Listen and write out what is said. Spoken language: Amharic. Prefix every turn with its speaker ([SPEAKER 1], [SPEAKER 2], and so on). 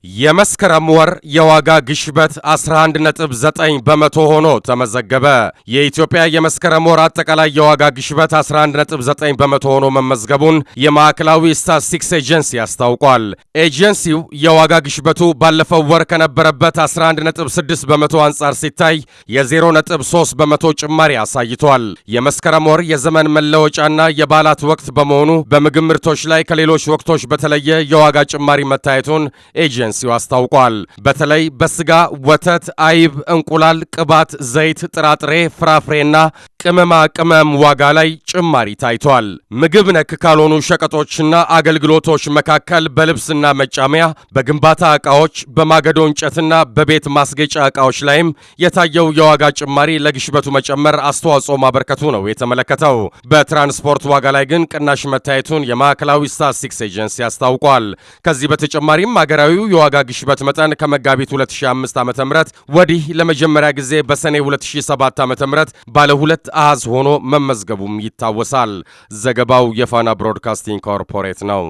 [SPEAKER 1] የመስከረም ወር የዋጋ ግሽበት 11.9 በመቶ ሆኖ ተመዘገበ። የኢትዮጵያ የመስከረም ወር አጠቃላይ የዋጋ ግሽበት 11.9 በመቶ ሆኖ መመዝገቡን የማዕከላዊ ስታቲስቲክስ ኤጀንሲ አስታውቋል። ኤጀንሲው የዋጋ ግሽበቱ ባለፈው ወር ከነበረበት 11.6 በመቶ አንጻር ሲታይ የ0.3 በመቶ ጭማሪ አሳይቷል። የመስከረም ወር የዘመን መለወጫና የበዓላት ወቅት በመሆኑ በምግብ ምርቶች ላይ ከሌሎች ወቅቶች በተለየ የዋጋ ጭማሪ መታየቱን ኤጀንሲው አስታውቋል። በተለይ በስጋ፣ ወተት፣ አይብ፣ እንቁላል፣ ቅባት፣ ዘይት፣ ጥራጥሬ፣ ፍራፍሬና ቅመማ ቅመም ዋጋ ላይ ጭማሪ ታይቷል። ምግብ ነክ ካልሆኑ ሸቀጦችና አገልግሎቶች መካከል በልብስና መጫሚያ፣ በግንባታ ዕቃዎች፣ በማገዶ እንጨትና በቤት ማስጌጫ ዕቃዎች ላይም የታየው የዋጋ ጭማሪ ለግሽበቱ መጨመር አስተዋጽኦ ማበርከቱ ነው የተመለከተው። በትራንስፖርት ዋጋ ላይ ግን ቅናሽ መታየቱን የማዕከላዊ ስታቲስቲክስ ኤጀንሲ አስታውቋል። ከዚህ በተጨማሪም ሀገራዊው የዋጋ ግሽበት መጠን ከመጋቢት 2005 ዓ.ም ወዲህ ለመጀመሪያ ጊዜ በሰኔ 2007 ዓ.ም ባለ ሁለት አሃዝ ሆኖ መመዝገቡም ይታወሳል። ዘገባው የፋና ብሮድካስቲንግ ኮርፖሬት ነው።